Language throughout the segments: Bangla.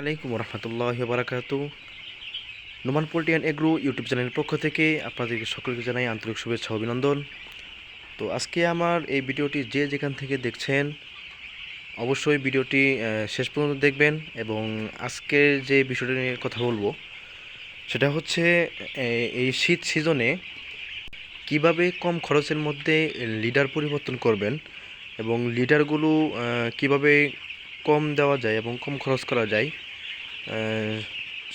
আলাইকুম রহমতুল্লাহি বারাকাতু। Noman poultry and agro YouTube চ্যানেলের পক্ষ থেকে আপনাদেরকে সকলকে জানাই আন্তরিক শুভেচ্ছা ও অভিনন্দন। তো আজকে আমার এই ভিডিওটি যে যেখান থেকে দেখছেন অবশ্যই ভিডিওটি শেষ পর্যন্ত দেখবেন। এবং আজকে যে বিষয়টি নিয়ে কথা বলবো সেটা হচ্ছে এই শীত সিজনে কিভাবে কম খরচের মধ্যে লিডার পরিবর্তন করবেন এবং লিডারগুলো কিভাবে কম দেওয়া যায় এবং কম খরচ করা যায়,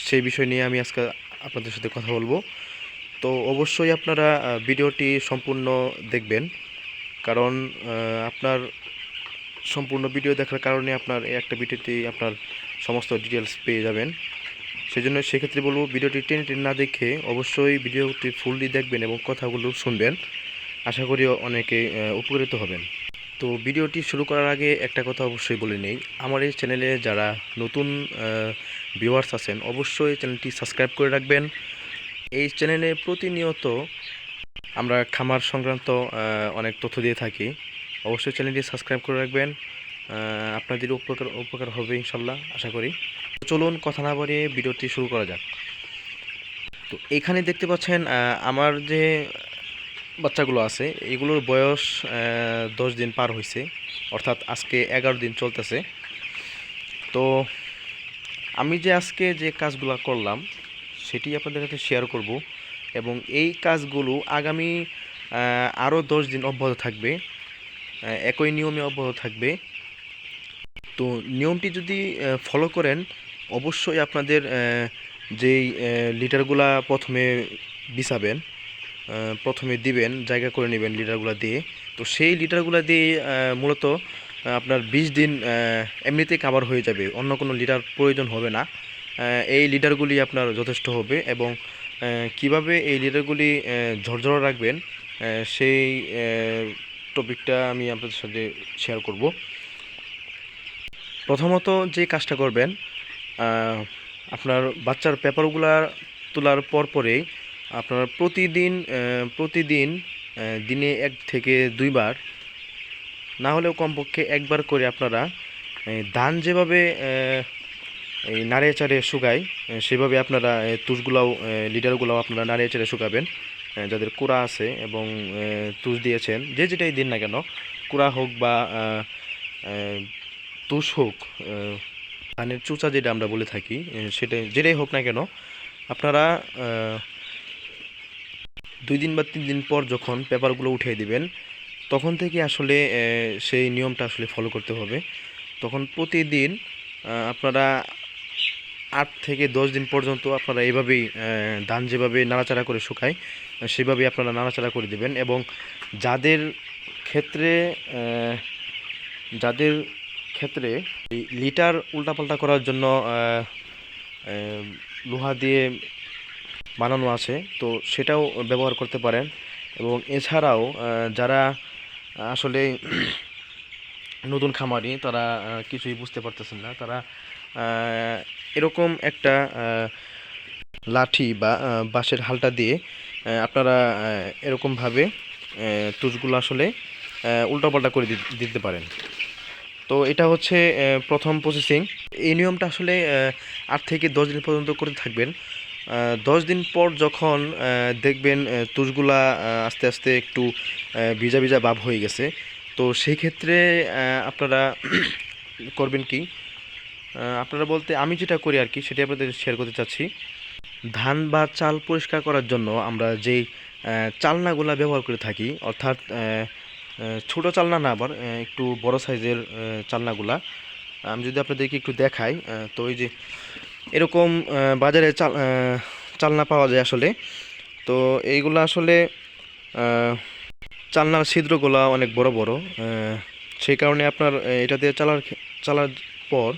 সেই বিষয় নিয়ে আমি আজকে আপনাদের সাথে কথা বলবো। তো অবশ্যই আপনারা ভিডিওটি সম্পূর্ণ দেখবেন, কারণ আপনার সম্পূর্ণ ভিডিও দেখার কারণে আপনার এই একটা ভিডিওতেই আপনার সমস্ত ডিটেলস পেয়ে যাবেন। সেজন্য সেক্ষেত্রে বলবো ভিডিওটি টেনে টেনে না দেখে অবশ্যই ভিডিওটি ফুললি দেখবেন এবং কথাগুলো শুনবেন। আশা করি অনেকে উপকৃত হবেন। তো ভিডিওটি শুরু করার আগে একটা কথা অবশ্যই বলে নেই, আমার এই চ্যানেলে যারা নতুন ভিউয়ার্স আছেন অবশ্যই চ্যানেলটি সাবস্ক্রাইব করে রাখবেন। এই চ্যানেলে প্রতিনিয়ত আমরা খামার সংক্রান্ত অনেক তথ্য দিয়ে থাকি। অবশ্যই চ্যানেলটি সাবস্ক্রাইব করে রাখবেন, আপনাদের উপকার হবে ইনশাল্লাহ আশা করি। চলুন কথা না বাড়িয়ে ভিডিওটি শুরু করা যাক। তো এখানে দেখতে পাচ্ছেন আমার যে বাচ্চাগুলো আছে এগুলোর বয়স 10 দিন পার হয়েছে, অর্থাৎ আজকে 11 দিন চলতেছে। তো আমি যে আজকে যে কাজগুলো করলাম সেটি আপনাদের কাছে শেয়ার করব এবং এই কাজগুলো আগামী আরও 10 দিন অব্যাহত থাকবে, একই নিয়মে অব্যাহত থাকবে। তো নিয়মটি যদি ফলো করেন অবশ্যই আপনাদের যেই লিটারগুলা প্রথমে বিছাবেন, প্রথমে দিবেন, জায়গা করে নেবেন লিটারগুলো দিয়ে। তো সেই লিটারগুলো দিয়ে মূলত আপনার 20 দিন এমনিতেই কাভার হয়ে যাবে, অন্য কোনো লিটার প্রয়োজন হবে না। এই লিটারগুলি আপনার যথেষ্ট হবে। এবং কিভাবে এই লিটারগুলি ঝরঝরা রাখবেন সেই টপিকটা আমি আপনাদের সাথে শেয়ার করব। প্রথমত যে কাজটা করবেন, আপনার বাচ্চার পেপারগুলা তোলার পরেই আপনার প্রতিদিন দিনে 1 থেকে 2 বার, না হলেও কমপক্ষে একবার করে আপনারা ধান যেভাবে এই নাড়িয়ে চাড়িয়ে শুকায় সেভাবে আপনারা তুষগুলাও লিডারগুলাও আপনারা নাড়িয়ে চাড়িয়ে শুকাবেন। যাদের কুড়া আছে এবং তুষ দিয়েছেন, যে যেটাই দিন না কেন, কুড়া হোক বা তুষ হোক, ধানের চুচা যেটা আমরা বলে থাকি, যেটাই হোক না কেন, আপনারা 2 দিন বা 3 দিন পর যখন পেপারগুলো উঠিয়ে দিবেন তখন থেকে আসলে সেই নিয়মটা আসলে ফলো করতে হবে। তখন প্রতিদিন আপনারা 8 থেকে 10 দিন পর্যন্ত আপনারা এইভাবেই ধান যেভাবে নাড়াচাড়া করে শুকায় সেভাবেই আপনারা নাড়াচাড়া করে দিবেন। এবং যাদের ক্ষেত্রে যাদের ক্ষেত্রে এই লিটার উল্টাপাল্টা করার জন্য লোহা দিয়ে বানানো আছে, তো সেটাও ব্যবহার করতে পারেন। এবং এছাড়াও যারা আসলে নতুন খামারি, তারা কিছুই বুঝতে পারতেছেন না, তারা এরকম একটা লাঠি বা বাঁশের হালটা দিয়ে আপনারা এরকমভাবে তুষগুলো আসলে উল্টাপাল্টা করে দিতে পারেন। তো এটা হচ্ছে প্রথম প্রসেসিং। এই নিয়মটা আসলে 8 থেকে 10 দিন পর্যন্ত করতে থাকবেন। 10 দিন পর যখন দেখবেন তুষগুলা আস্তে আস্তে একটু ভিজা ভিজা ভাব হয়ে গেছে, তো সেই ক্ষেত্রে আপনারা করবেন কি, আপনারা বলতে আমি যেটা করি আর কি সেটা আপনাদের শেয়ার করতে চাচ্ছি। ধান বা চাল পরিষ্কার করার জন্য আমরা যেই চালনাগুলা ব্যবহার করে থাকি, অর্থাৎ ছোটো চালনা না, আবার একটু বড় সাইজের চালনাগুলা আমি যদি আপনাদেরকে একটু দেখাই, তো এই যে এরকম বাজারে চালনা পাওয়া যায় আসলে। তো এইগুলো আসলে চালনার ছিদ্রগুলো অনেক বড় বড়, সেই কারণে আপনার এটা দিয়ে চালার পর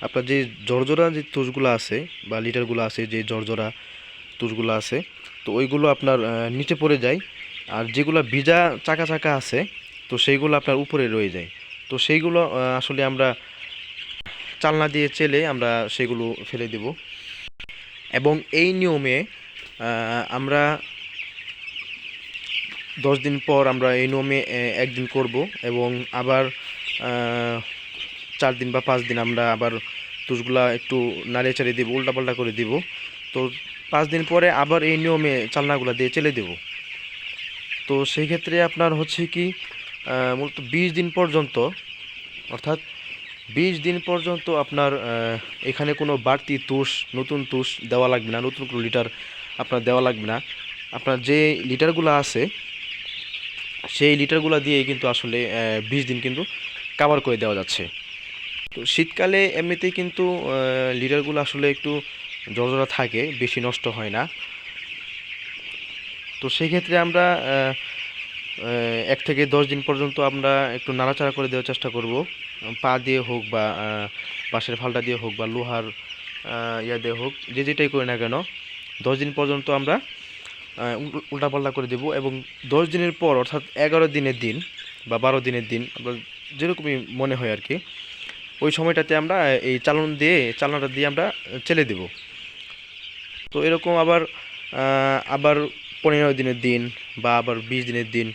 আপনার যে জর্জরা যে তুষগুলো আছে বা লিটারগুলো আছে, যে জর্জরা তুষগুলো আছে, তো ওইগুলো আপনার নিচে পড়ে যায়। আর যেগুলো ভিজা চাকা চাকা আছে তো সেইগুলো আপনার উপরে রয়ে যায়। তো সেইগুলো আসলে আমরা চালনা দিয়ে চেলে আমরা সেগুলো ফেলে দেব। এবং এই নিয়মে আমরা 10 দিন পর আমরা এই নিয়মে একদিন করব এবং আবার 4 দিন বা 5 দিন আমরা আবার তুষগুলা একটু নাড়িয়ে চাড়িয়ে দিব, উল্টাপাল্টা করে দিব। তো 5 দিন পরে আবার এই নিয়মে চালনাগুলো দিয়ে চেলে দেব। তো সেই ক্ষেত্রে আপনার হচ্ছে কি মূলত 20 দিন পর্যন্ত, অর্থাৎ 20 দিন পর্যন্ত আপনার এখানে কোনো বাড়তি তুষ, নতুন তুষ দেওয়া লাগবে না, নতুন কোনো লিটার আপনার দেওয়া লাগবে না। আপনার যে লিটারগুলো আছে সেই লিটারগুলো দিয়ে কিন্তু আসলে 20 দিন কিন্তু কাভার করে দেওয়া যাচ্ছে। তো শীতকালে এমনিতেই কিন্তু লিটারগুলো আসলে একটু জর্জরা থাকে, বেশি নষ্ট হয় না। তো সেই ক্ষেত্রে আমরা 1 থেকে 10 দিন পর্যন্ত আমরা একটু নাড়াচাড়া করে দেওয়ার চেষ্টা করব, পা দিয়ে হোক বা বাঁশের ফালটা দিয়ে হোক বা লোহার ইয়া দিয়ে হোক, যে যেটাই করি না কেন 10 দিন পর্যন্ত আমরা উল্টাপাল্টা করে দেব। এবং 10 দিনের পর, অর্থাৎ 11 দিনের দিন বা 12 দিনের দিন, আমরা যেরকমই মনে হয় আর কি, ওই সময়টাতে আমরা এই চালনাটা দিয়ে আমরা চেলে দেব। তো এরকম আবার আবার 15 দিনের দিন বা আবার 20 দিনের দিন,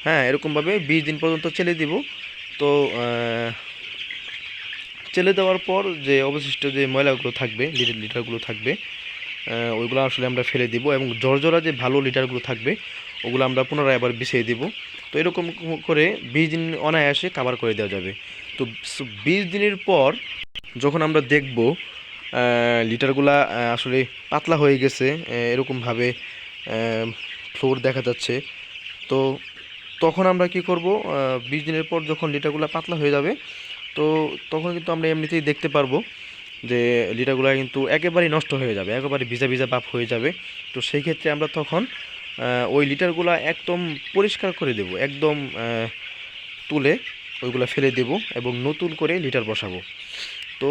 হ্যাঁ, এরকমভাবে 20 দিন পর্যন্ত চেলে দিব। তো চেলে দেওয়ার পর যে অবশিষ্ট যে ময়লাগুলো থাকবে, লিটারগুলো থাকবে, ওইগুলো আসলে আমরা ফেলে দিব এবং জর্জরা যে ভালো লিটারগুলো থাকবে ওগুলো আমরা পুনরায় আবার বিছিয়ে দিব। তো এরকম করে 20 দিন অনায়াসে কাভার করে দেওয়া যাবে। তো 20 দিনের পর যখন আমরা দেখব লিটারগুলা আসলে পাতলা হয়ে গেছে, এরকমভাবে ফ্লোর দেখা যাচ্ছে, তো তখন আমরা কি করব, 20 দিনের পর যখন লিটারগুলো পাতলা হয়ে যাবে, তো তখন কিন্তু আমরা এমনিতেই দেখতে পারবো যে লিটারগুলো কিন্তু একেবারেই নষ্ট হয়ে যাবে, একেবারে ভিজা ভিজা ভাব হয়ে যাবে। তো সেই ক্ষেত্রে আমরা তখন ওই লিটারগুলো একদম পরিষ্কার করে দেব, একদম তুলে ওইগুলো ফেলে দেব এবং নতুন করে লিটার বসাবো। তো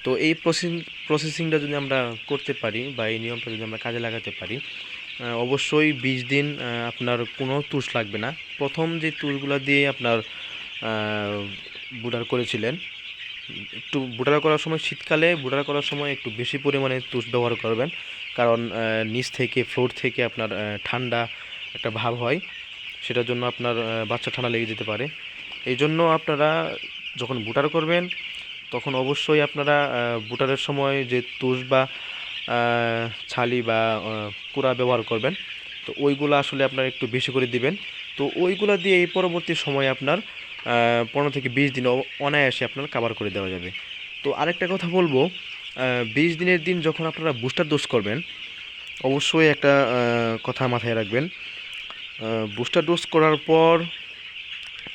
তো এই প্রসেসিংটা যদি আমরা করতে পারি বা এই নিয়মটা যদি আমরা কাজে লাগাতে পারি, অবশ্যই 20 দিন আপনার কোনো তুষ লাগবে না। প্রথম যে তুষগুলো দিয়ে আপনার বুটার করেছিলেন, একটু বুটার করার সময়, শীতকালে বুটার করার সময় একটু বেশি পরিমাণে তুষ ব্যবহার করবেন, কারণ নিচ থেকে, ফ্লোর থেকে আপনার ঠান্ডা একটা ভাব হয়, সেটার জন্য আপনার বাচ্চা ঠান্ডা লেগে যেতে পারে। এই জন্য আপনারা যখন বুটার করবেন তখন অবশ্যই আপনারা বুটারের সময় যে তুষ বা ছালি বা কুড়া ব্যবহার করবেন, তো ওইগুলো আসলে আপনারা একটু বেশি করে দিবেন। তো ওইগুলা দিয়ে এই পরবর্তী সময়ে আপনার 15 থেকে 20 দিন অনায়াসে আপনার কাভার করে দেওয়া যাবে। তো আরেকটা কথা বলবো, 20 দিনের দিন যখন আপনারা বুস্টার ডোজ করবেন, অবশ্যই একটা কথা মাথায় রাখবেন, বুস্টার ডোজ করার পর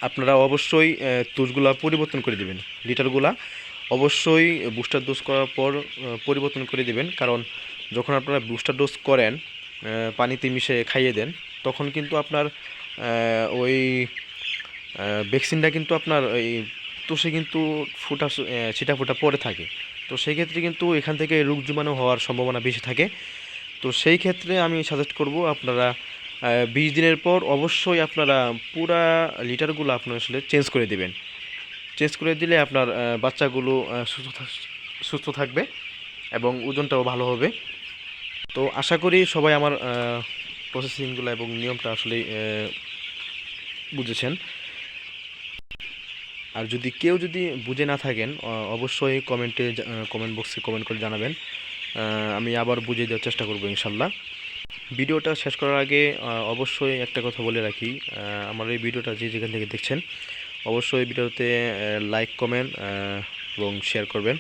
আপনারা অবশ্যই তুষগুলা পরিবর্তন করে দেবেন, লিটারগুলা অবশ্যই বুস্টার ডোজ করার পর পরিবর্তন করে দেবেন। কারণ যখন আপনারা বুস্টার ডোজ করেন, পানিতে মিশে খাইয়ে দেন, তখন কিন্তু আপনার ওই ভ্যাকসিনটা কিন্তু আপনার এই তুষে কিন্তু ছিটা ফোটা পড়ে থাকে। তো সেই ক্ষেত্রে কিন্তু এখান থেকে রোগ জীবাণু হওয়ার সম্ভাবনা বেশি থাকে। তো সেই ক্ষেত্রে আমি সাজেস্ট করব আপনারা 20 দিনের পর অবশ্যই আপনারা পুরা লিটারগুলো আপনার আসলে চেঞ্জ করে দেবেন। চেঞ্জ করে দিলে আপনার বাচ্চাগুলো সুস্থ থাকবে এবং ওজনটাও ভালো হবে। তো আশা করি সবাই আমার প্রসেসিংগুলো এবং নিয়মটা আসলে বুঝেছেন। আর যদি কেউ বুঝে না থাকেন, অবশ্যই কমেন্ট বক্সে কমেন্ট করে জানাবেন, আমি আবার বুঝিয়ে দেওয়ার চেষ্টা করব ইনশাল্লাহ। ভিডিওটা শেষ করার আগে অবশ্যই একটা কথা বলে রাখি, আমার এই ভিডিওটা যে যেখান থেকে দেখছেন অবশ্যই ভিডিওতে লাইক, কমেন্ট এবং শেয়ার করবেন,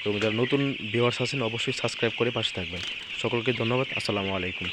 এবং যারা নতুন ভিউয়ার্স আছেন অবশ্যই সাবস্ক্রাইব করে পাশে থাকবেন। সকলকে ধন্যবাদ। আসসালামু আলাইকুম।